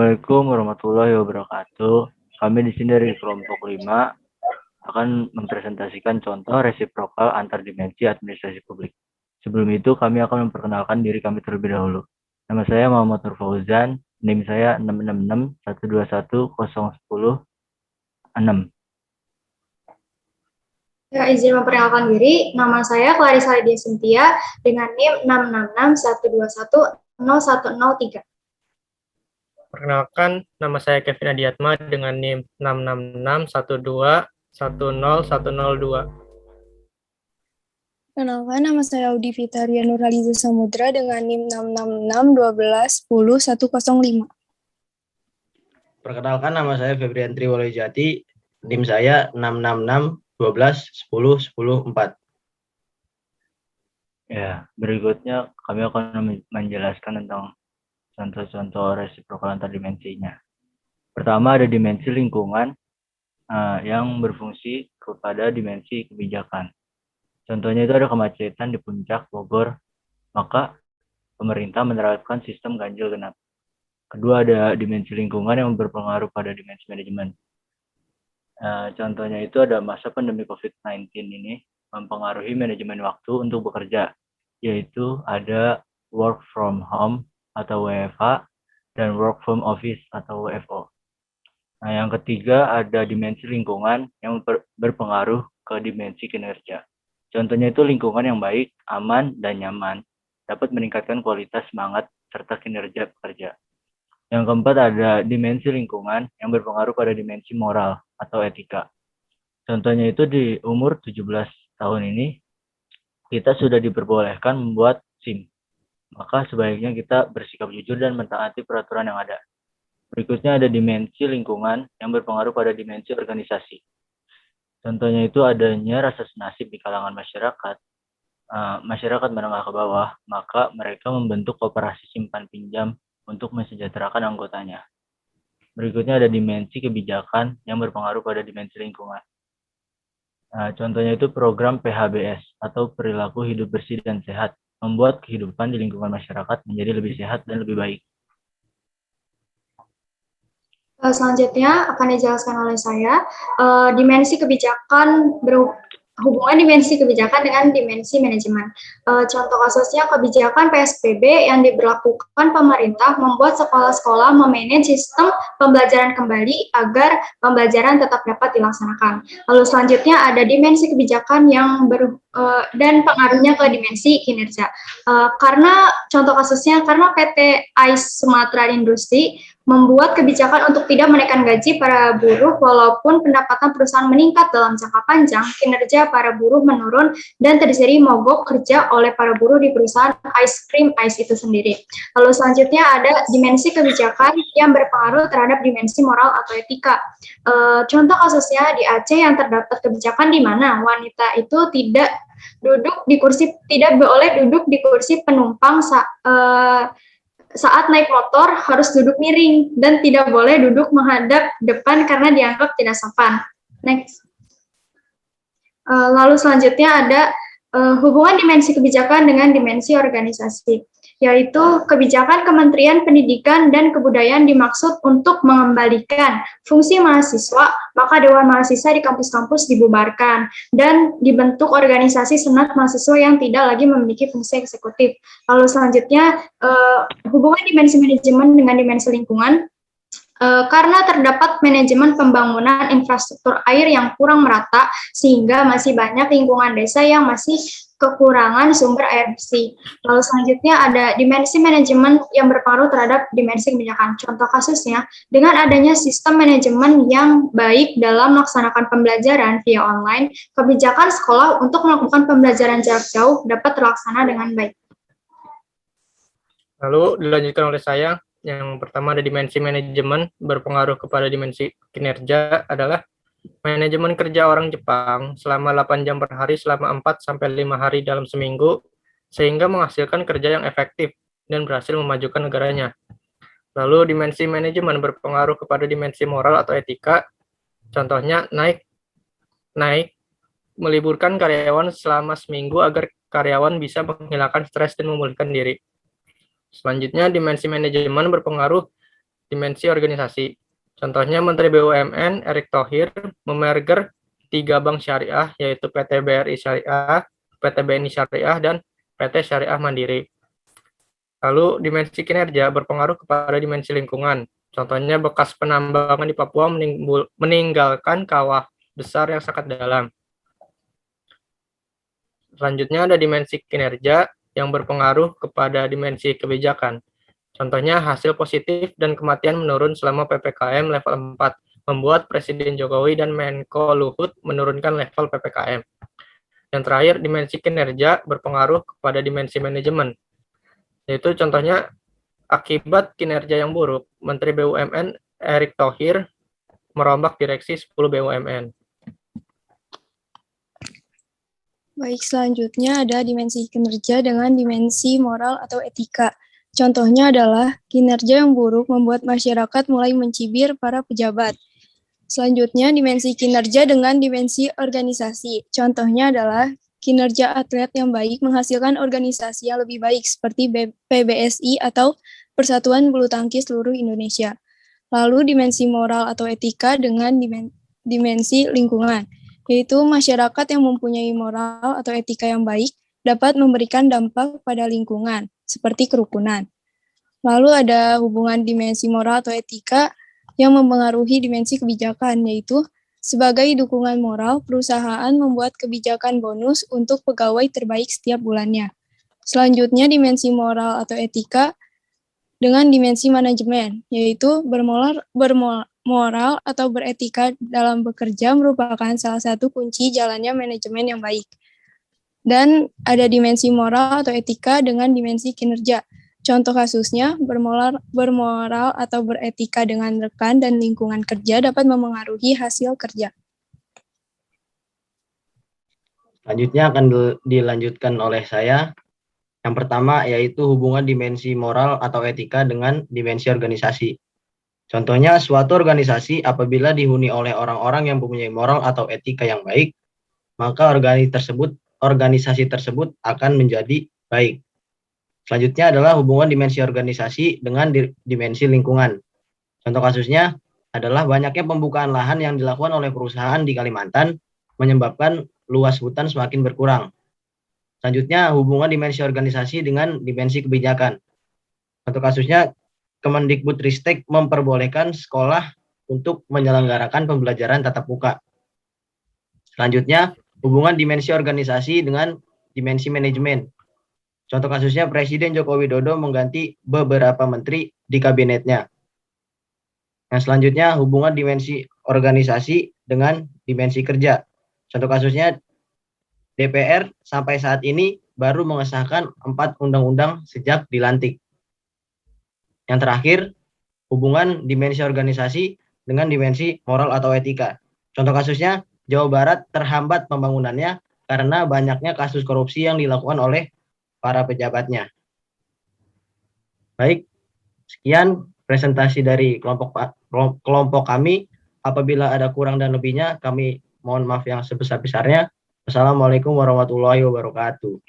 Assalamualaikum warahmatullahi wabarakatuh. Kami di sini dari kelompok 5 akan mempresentasikan contoh resiprokal antar dimensi administrasi publik. Sebelum itu, kami akan memperkenalkan diri kami terlebih dahulu. Nama saya Muhammad Nur Fauzan, NIM saya 666121010. Ya, izin memperkenalkan diri, nama saya Clarissa Lydia Cynthia dengan NIM 66612101003. Perkenalkan, nama saya Kevin Adiatma dengan NIM 66612101002. Perkenalkan, nama saya Audi Fitaria Nurhaliza Samudra dengan NIM 66612101005. Perkenalkan, nama saya Febrian Triwolojati, NIM saya 66612101004. Ya, berikutnya kami akan menjelaskan tentang contoh-contoh resiprokal antar dimensinya. Pertama ada dimensi lingkungan yang berfungsi kepada dimensi kebijakan. Contohnya itu ada kemacetan di puncak Bogor, maka pemerintah menerapkan sistem ganjil genap. Kedua ada dimensi lingkungan yang berpengaruh pada dimensi manajemen. Contohnya itu ada masa pandemi COVID-19 ini mempengaruhi manajemen waktu untuk bekerja, yaitu ada work from home atau WFH dan work from office atau WFO. Nah, yang ketiga ada dimensi lingkungan yang berpengaruh ke dimensi kinerja. Contohnya itu lingkungan yang baik, aman, dan nyaman dapat meningkatkan kualitas semangat serta kinerja pekerja. Yang keempat ada dimensi lingkungan yang berpengaruh pada dimensi moral atau etika. Contohnya itu di umur 17 tahun ini kita sudah diperbolehkan membuat SIM. Maka sebaiknya kita bersikap jujur dan mentaati peraturan yang ada. Berikutnya ada dimensi lingkungan yang berpengaruh pada dimensi organisasi. Contohnya itu adanya rasa senasib di kalangan masyarakat. Masyarakat menengah ke bawah, maka mereka membentuk koperasi simpan pinjam untuk mensejahterakan anggotanya. Berikutnya ada dimensi kebijakan yang berpengaruh pada dimensi lingkungan. Contohnya itu program PHBS atau perilaku hidup bersih dan sehat, membuat kehidupan di lingkungan masyarakat menjadi lebih sehat dan lebih baik. Selanjutnya akan dijelaskan oleh saya dimensi kebijakan hubungan dimensi kebijakan dengan dimensi manajemen. Contoh kasusnya kebijakan PSBB yang diberlakukan pemerintah membuat sekolah-sekolah memanage sistem pembelajaran kembali agar pembelajaran tetap dapat dilaksanakan. Lalu selanjutnya ada dimensi kebijakan yang dan pengaruhnya ke dimensi kinerja. Karena contoh kasusnya karena PT AIS Sumatera Industri membuat kebijakan untuk tidak menaikkan gaji para buruh walaupun pendapatan perusahaan meningkat dalam jangka panjang, kinerja para buruh menurun dan terjadi mogok kerja oleh para buruh di perusahaan ice cream ice itu sendiri. Lalu selanjutnya ada dimensi kebijakan yang berpengaruh terhadap dimensi moral atau etika. Contoh kasusnya di Aceh yang terdapat kebijakan di mana wanita itu tidak boleh duduk di kursi penumpang saat naik motor harus duduk miring dan tidak boleh duduk menghadap depan karena dianggap tidak sopan. Next. Lalu selanjutnya ada hubungan dimensi kebijakan dengan dimensi organisasi, yaitu kebijakan Kementerian Pendidikan dan Kebudayaan dimaksud untuk mengembalikan fungsi mahasiswa, maka Dewan Mahasiswa di kampus-kampus dibubarkan dan dibentuk organisasi senat mahasiswa yang tidak lagi memiliki fungsi eksekutif. Lalu selanjutnya hubungan dimensi manajemen dengan dimensi lingkungan. Karena terdapat manajemen pembangunan infrastruktur air yang kurang merata, sehingga masih banyak lingkungan desa yang masih kekurangan sumber air bersih. Lalu selanjutnya ada dimensi manajemen yang berpengaruh terhadap dimensi kebijakan. Contoh kasusnya, dengan adanya sistem manajemen yang baik dalam melaksanakan pembelajaran via online, kebijakan sekolah untuk melakukan pembelajaran jarak jauh dapat terlaksana dengan baik. Lalu dilanjutkan oleh saya. Yang pertama ada dimensi manajemen berpengaruh kepada dimensi kinerja adalah manajemen kerja orang Jepang selama 8 jam per hari selama 4-5 hari dalam seminggu sehingga menghasilkan kerja yang efektif dan berhasil memajukan negaranya. Lalu dimensi manajemen berpengaruh kepada dimensi moral atau etika. Contohnya naik meliburkan karyawan selama seminggu agar karyawan bisa menghilangkan stres dan memulihkan diri. Selanjutnya, dimensi manajemen berpengaruh dimensi organisasi. Contohnya Menteri BUMN Erick Thohir memerger 3 bank syariah, yaitu PT BRI Syariah, PT BNI Syariah, dan PT Syariah Mandiri. Lalu dimensi kinerja berpengaruh kepada dimensi lingkungan. Contohnya bekas penambangan di Papua meninggalkan kawah besar yang sangat dalam. Selanjutnya ada dimensi kinerja yang berpengaruh kepada dimensi kebijakan. Contohnya hasil positif dan kematian menurun selama PPKM level 4, membuat Presiden Jokowi dan Menko Luhut menurunkan level PPKM. Yang terakhir, dimensi kinerja berpengaruh kepada dimensi manajemen. Yaitu contohnya akibat kinerja yang buruk, Menteri BUMN Erick Thohir merombak direksi 10 BUMN. Baik, selanjutnya ada dimensi kinerja dengan dimensi moral atau etika. Contohnya adalah kinerja yang buruk membuat masyarakat mulai mencibir para pejabat. Selanjutnya, dimensi kinerja dengan dimensi organisasi. Contohnya adalah kinerja atlet yang baik menghasilkan organisasi yang lebih baik seperti PBSI atau Persatuan Bulu Tangkis Seluruh Indonesia. Lalu dimensi moral atau etika dengan dimensi lingkungan, yaitu masyarakat yang mempunyai moral atau etika yang baik dapat memberikan dampak pada lingkungan, seperti kerukunan. Lalu ada hubungan dimensi moral atau etika yang mempengaruhi dimensi kebijakan, yaitu sebagai dukungan moral, perusahaan membuat kebijakan bonus untuk pegawai terbaik setiap bulannya. Selanjutnya, dimensi moral atau etika dengan dimensi manajemen, yaitu bermoral atau beretika dalam bekerja merupakan salah satu kunci jalannya manajemen yang baik. Dan ada dimensi moral atau etika dengan dimensi kinerja. Contoh kasusnya, bermoral atau beretika dengan rekan dan lingkungan kerja dapat memengaruhi hasil kerja. Selanjutnya akan dilanjutkan oleh saya. Yang pertama yaitu hubungan dimensi moral atau etika dengan dimensi organisasi. Contohnya, suatu organisasi apabila dihuni oleh orang-orang yang mempunyai moral atau etika yang baik, maka organisasi tersebut akan menjadi baik. Selanjutnya adalah hubungan dimensi organisasi dengan dimensi lingkungan. Contoh kasusnya adalah banyaknya pembukaan lahan yang dilakukan oleh perusahaan di Kalimantan menyebabkan luas hutan semakin berkurang. Selanjutnya, hubungan dimensi organisasi dengan dimensi kebijakan. Contoh kasusnya, Kemendikbudristek memperbolehkan sekolah untuk menyelenggarakan pembelajaran tatap muka. Selanjutnya, hubungan dimensi organisasi dengan dimensi manajemen. Contoh kasusnya, Presiden Joko Widodo mengganti beberapa menteri di kabinetnya. Yang selanjutnya, hubungan dimensi organisasi dengan dimensi kerja. Contoh kasusnya, DPR sampai saat ini baru mengesahkan 4 undang-undang sejak dilantik. Yang terakhir, hubungan dimensi organisasi dengan dimensi moral atau etika. Contoh kasusnya, Jawa Barat terhambat pembangunannya karena banyaknya kasus korupsi yang dilakukan oleh para pejabatnya. Baik, sekian presentasi dari kelompok kami. Apabila ada kurang dan lebihnya, kami mohon maaf yang sebesar-besarnya. Assalamualaikum warahmatullahi wabarakatuh.